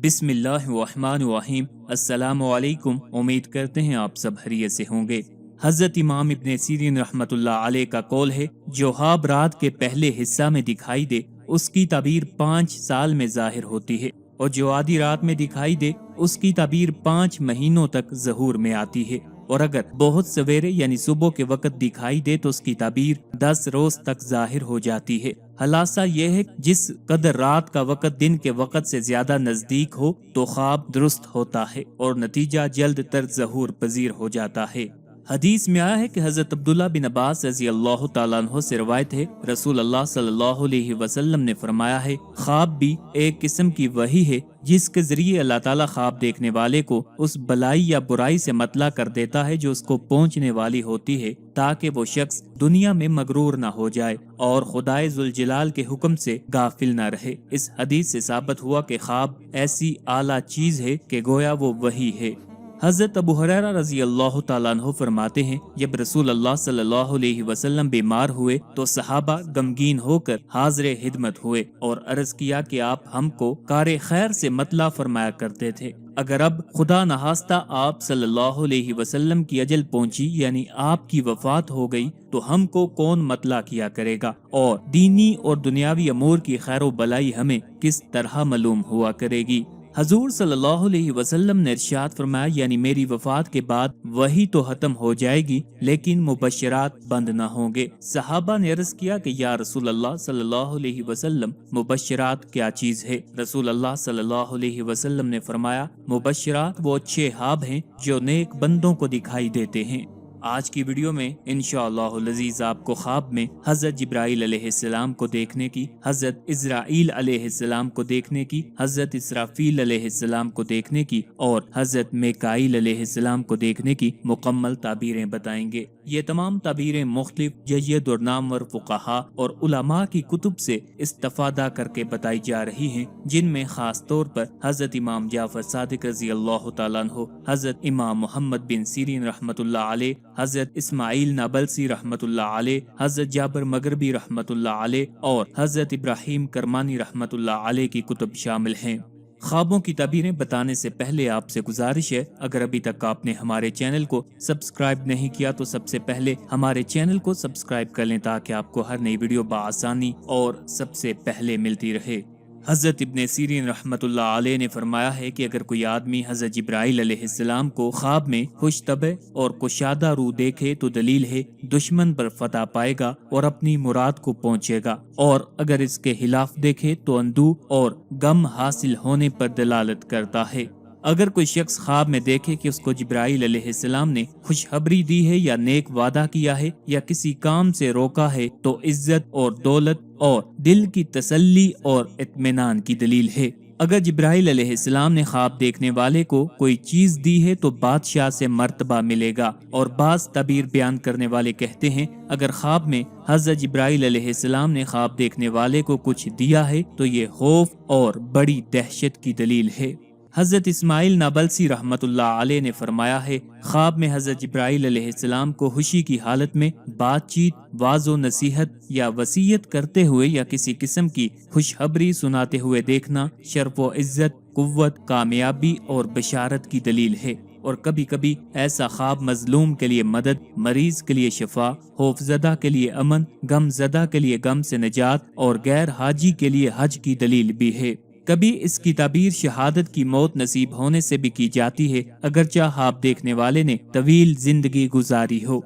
بسم اللہ الرحمن الرحیم۔ السلام علیکم، امید کرتے ہیں آپ سب خیریت سے ہوں گے۔ حضرت امام ابن سیرین رحمۃ اللہ علیہ کا قول ہے، جو خواب رات کے پہلے حصہ میں دکھائی دے اس کی تعبیر 5 سال میں ظاہر ہوتی ہے، اور جو آدھی رات میں دکھائی دے اس کی تعبیر 5 مہینوں تک ظہور میں آتی ہے، اور اگر بہت سویرے یعنی صبح کے وقت دکھائی دے تو اس کی تعبیر 10 روز تک ظاہر ہو جاتی ہے۔ خلاصہ یہ ہے، جس قدر رات کا وقت دن کے وقت سے زیادہ نزدیک ہو تو خواب درست ہوتا ہے اور نتیجہ جلد تر ظہور پذیر ہو جاتا ہے۔ حدیث میں آیا ہے کہ حضرت عبداللہ بن عباس رضی اللہ تعالیٰ عنہ سے روایت ہے، رسول اللہ صلی اللہ علیہ وسلم نے فرمایا ہے، خواب بھی ایک قسم کی وحی ہے جس کے ذریعے اللہ تعالیٰ خواب دیکھنے والے کو اس بلائی یا برائی سے مطلع کر دیتا ہے جو اس کو پہنچنے والی ہوتی ہے، تاکہ وہ شخص دنیا میں مغرور نہ ہو جائے اور خدائے ذوالجلال کے حکم سے غافل نہ رہے۔ اس حدیث سے ثابت ہوا کہ خواب ایسی اعلیٰ چیز ہے کہ گویا وہ وحی ہے۔ حضرت ابو ہریرہ رضی اللہ تعالیٰ عنہ فرماتے ہیں، جب رسول اللہ صلی اللہ علیہ وسلم بیمار ہوئے تو صحابہ غمگین ہو کر حاضر خدمت ہوئے اور عرض کیا کہ آپ ہم کو کار خیر سے مطلع فرمایا کرتے تھے، اگر اب خدا نخواستہ آپ صلی اللہ علیہ وسلم کی اجل پہنچی یعنی آپ کی وفات ہو گئی تو ہم کو کون مطلع کیا کرے گا، اور دینی اور دنیاوی امور کی خیر و بلائی ہمیں کس طرح معلوم ہوا کرے گی۔ حضور صلی اللہ علیہ وسلم نے ارشاد فرمایا، یعنی میری وفات کے بعد وہی تو ختم ہو جائے گی لیکن مبشرات بند نہ ہوں گے۔ صحابہ نے عرض کیا کہ یا رسول اللہ صلی اللہ علیہ وسلم، مبشرات کیا چیز ہے؟ رسول اللہ صلی اللہ علیہ وسلم نے فرمایا، مبشرات وہ اچھے خواب ہیں جو نیک بندوں کو دکھائی دیتے ہیں۔ آج کی ویڈیو میں انشاءاللہ العزیز آپ کو خواب میں حضرت جبرائیل علیہ السلام کو دیکھنے کی، حضرت اسرائیل علیہ السلام کو دیکھنے کی، حضرت اسرافیل علیہ السلام کو دیکھنے کی اور حضرت میکائیل علیہ السلام کو دیکھنے کی مکمل تعبیریں بتائیں گے۔ یہ تمام تعبیریں مختلف جید اور نامور فقہا اور علماء کی کتب سے استفادہ کر کے بتائی جا رہی ہیں، جن میں خاص طور پر حضرت امام جعفر صادق رضی اللہ تعالیٰ عنہ، حضرت امام محمد بن سیرین رحمۃ اللہ علیہ، حضرت اسماعیل نابلسی رحمۃ اللہ علیہ، حضرت جابر مغربی رحمۃ اللہ علیہ اور حضرت ابراہیم کرمانی رحمۃ اللہ علیہ کی کتب شامل ہیں۔ خوابوں کی تعبیریں بتانے سے پہلے آپ سے گزارش ہے، اگر ابھی تک آپ نے ہمارے چینل کو سبسکرائب نہیں کیا تو سب سے پہلے ہمارے چینل کو سبسکرائب کر لیں تاکہ آپ کو ہر نئی ویڈیو بآسانی اور سب سے پہلے ملتی رہے۔ حضرت ابن سیرین رحمۃ اللہ علیہ نے فرمایا ہے کہ اگر کوئی آدمی حضرت جبرائیل علیہ السلام کو خواب میں خوش طبع اور کشادہ روح دیکھے تو دلیل ہے دشمن پر فتح پائے گا اور اپنی مراد کو پہنچے گا، اور اگر اس کے خلاف دیکھے تو اندوہ اور غم حاصل ہونے پر دلالت کرتا ہے۔ اگر کوئی شخص خواب میں دیکھے کہ اس کو جبرائیل علیہ السلام نے خوشخبری دی ہے یا نیک وعدہ کیا ہے یا کسی کام سے روکا ہے تو عزت اور دولت اور دل کی تسلی اور اطمینان کی دلیل ہے۔ اگر جبرائیل علیہ السلام نے خواب دیکھنے والے کو کوئی چیز دی ہے تو بادشاہ سے مرتبہ ملے گا، اور بعض تعبیر بیان کرنے والے کہتے ہیں اگر خواب میں حضرت جبرائیل علیہ السلام نے خواب دیکھنے والے کو کچھ دیا ہے تو یہ خوف اور بڑی دہشت کی دلیل ہے۔ حضرت اسماعیل نابلسی رحمۃ اللہ علیہ نے فرمایا ہے، خواب میں حضرت جبرائیل علیہ السلام کو خوشی کی حالت میں بات چیت، واعظ و نصیحت یا وصیت کرتے ہوئے یا کسی قسم کی خوشخبری سناتے ہوئے دیکھنا شرف و عزت، قوت، کامیابی اور بشارت کی دلیل ہے، اور کبھی کبھی ایسا خواب مظلوم کے لیے مدد، مریض کے لیے شفا، خوف زدہ کے لیے امن، غم زدہ کے لیے غم سے نجات اور غیر حاجی کے لیے حج کی دلیل بھی ہے۔ کبھی اس کی تعبیر شہادت کی موت نصیب ہونے سے بھی کی جاتی ہے، اگرچہ خواب دیکھنے والے نے طویل زندگی گزاری ہو۔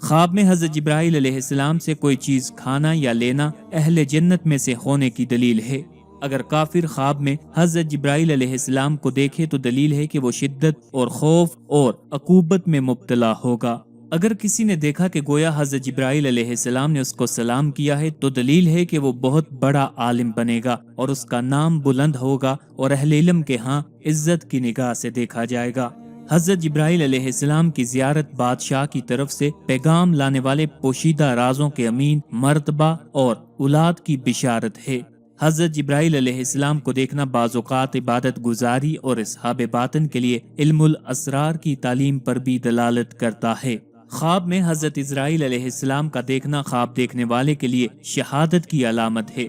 خواب میں حضرت جبرائیل علیہ السلام سے کوئی چیز کھانا یا لینا اہل جنت میں سے ہونے کی دلیل ہے۔ اگر کافر خواب میں حضرت جبرائیل علیہ السلام کو دیکھے تو دلیل ہے کہ وہ شدت اور خوف اور عقوبت میں مبتلا ہوگا۔ اگر کسی نے دیکھا کہ گویا حضرت جبرائیل علیہ السلام نے اس کو سلام کیا ہے تو دلیل ہے کہ وہ بہت بڑا عالم بنے گا اور اس کا نام بلند ہوگا اور اہل علم کے ہاں عزت کی نگاہ سے دیکھا جائے گا۔ حضرت جبرائیل علیہ السلام کی زیارت بادشاہ کی طرف سے پیغام لانے والے پوشیدہ رازوں کے امین، مرتبہ اور اولاد کی بشارت ہے۔ حضرت جبرائیل علیہ السلام کو دیکھنا بعض اوقات عبادت گزاری اور اصحاب باطن کے لیے علم الاسرار کی تعلیم پر بھی دلالت کرتا ہے۔ خواب میں حضرت اسرائیل علیہ السلام کا دیکھنا خواب دیکھنے والے کے لیے شہادت کی علامت ہے۔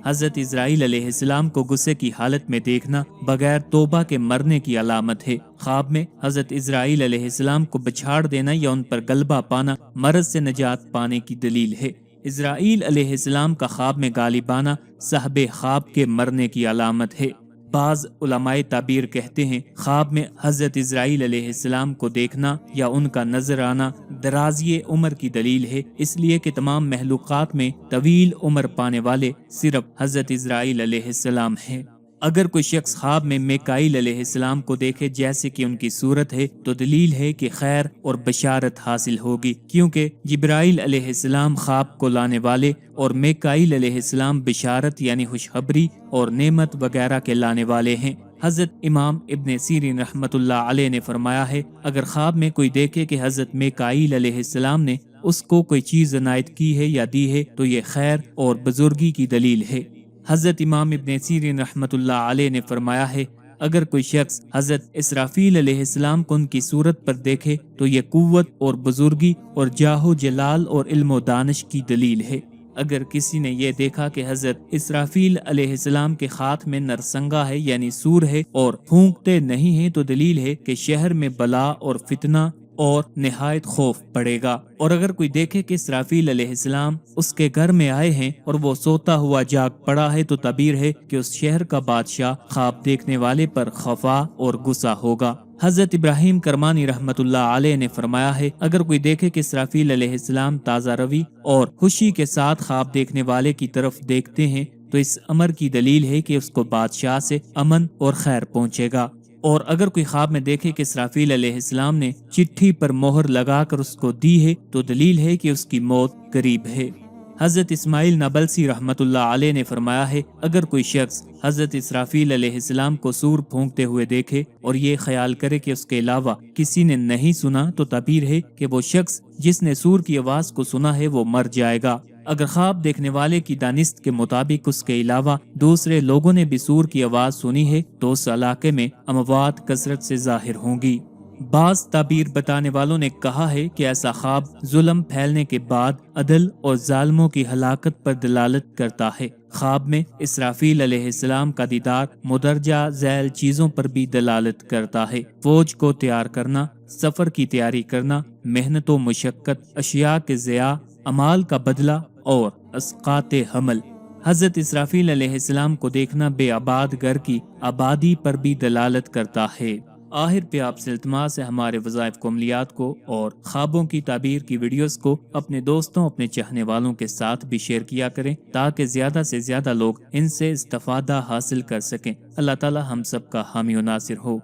حضرت اسرائیل علیہ السلام کو غصے کی حالت میں دیکھنا بغیر توبہ کے مرنے کی علامت ہے۔ خواب میں حضرت اسرائیل علیہ السلام کو بچھاڑ دینا یا ان پر غلبہ پانا مرض سے نجات پانے کی دلیل ہے۔ اسرائیل علیہ السلام کا خواب میں غالبانہ صاحب خواب کے مرنے کی علامت ہے۔ بعض علماء تعبیر کہتے ہیں خواب میں حضرت اسرائیل علیہ السلام کو دیکھنا یا ان کا نظر آنا درازی عمر کی دلیل ہے، اس لیے کہ تمام مخلوقات میں طویل عمر پانے والے صرف حضرت اسرائیل علیہ السلام ہیں۔ اگر کوئی شخص خواب میں میکائیل علیہ السلام کو دیکھے جیسے کہ ان کی صورت ہے تو دلیل ہے کہ خیر اور بشارت حاصل ہوگی، کیونکہ جبرائیل علیہ السلام خواب کو لانے والے اور میکائیل علیہ السلام بشارت یعنی خوشخبری اور نعمت وغیرہ کے لانے والے ہیں۔ حضرت امام ابن سیرین رحمت اللہ علیہ نے فرمایا ہے، اگر خواب میں کوئی دیکھے کہ حضرت میکائیل علیہ السلام نے اس کو کوئی چیز عنایت کی ہے یا دی ہے تو یہ خیر اور بزرگی کی دلیل ہے۔ حضرت امام ابن سیرین رحمت اللہ علیہ نے فرمایا ہے، اگر کوئی شخص حضرت اسرافیل علیہ السلام کو ان کی صورت پر دیکھے تو یہ قوت اور بزرگی اور جاہ و جلال اور علم و دانش کی دلیل ہے۔ اگر کسی نے یہ دیکھا کہ حضرت اسرافیل علیہ السلام کے ہاتھ میں نرسنگا ہے یعنی سور ہے اور پھونکتے نہیں ہیں تو دلیل ہے کہ شہر میں بلا اور فتنہ اور نہایت خوف پڑے گا۔ اور اگر کوئی دیکھے کہ اسرافیل علیہ السلام اس کے گھر میں آئے ہیں اور وہ سوتا ہوا جاگ پڑا ہے تو تعبیر ہے کہ اس شہر کا بادشاہ خواب دیکھنے والے پر خفا اور غصہ ہوگا۔ حضرت ابراہیم کرمانی رحمت اللہ علیہ نے فرمایا ہے، اگر کوئی دیکھے کہ اسرافیل علیہ السلام تازہ روی اور خوشی کے ساتھ خواب دیکھنے والے کی طرف دیکھتے ہیں تو اس امر کی دلیل ہے کہ اس کو بادشاہ سے امن اور خیر پہنچے گا۔ اور اگر کوئی خواب میں دیکھے کہ اسرافیل علیہ السلام نے چٹھی پر مہر لگا کر اس کو دی ہے تو دلیل ہے کہ اس کی موت قریب ہے۔ حضرت اسماعیل نابلسی رحمت اللہ علیہ نے فرمایا ہے، اگر کوئی شخص حضرت اسرافیل علیہ السلام کو سور پھونکتے ہوئے دیکھے اور یہ خیال کرے کہ اس کے علاوہ کسی نے نہیں سنا تو تعبیر ہے کہ وہ شخص جس نے سور کی آواز کو سنا ہے وہ مر جائے گا۔ اگر خواب دیکھنے والے کی دانست کے مطابق اس کے علاوہ دوسرے لوگوں نے بھی سور کی آواز سنی ہے تو اس علاقے میں اموات کثرت سے ظاہر ہوں گی۔ بعض تعبیر بتانے والوں نے کہا ہے کہ ایسا خواب ظلم پھیلنے کے بعد عدل اور ظالموں کی ہلاکت پر دلالت کرتا ہے۔ خواب میں اسرافیل علیہ السلام کا دیدار مدرجہ ذیل چیزوں پر بھی دلالت کرتا ہے۔ فوج کو تیار کرنا، سفر کی تیاری کرنا، محنت و مشقت، اشیاء کے ضیاع، اعمال کا بدلہ اور اسقاط حمل۔ حضرت اسرافیل علیہ السلام کو دیکھنا بے آباد گھر کی آبادی پر بھی دلالت کرتا ہے۔ آخر پہ آپ سے التماس ہے ہمارے وظائف کو، عملیات کو اور خوابوں کی تعبیر کی ویڈیوز کو اپنے دوستوں، اپنے چاہنے والوں کے ساتھ بھی شیئر کیا کریں تاکہ زیادہ سے زیادہ لوگ ان سے استفادہ حاصل کر سکیں۔ اللہ تعالی ہم سب کا حامی و ناصر ہو۔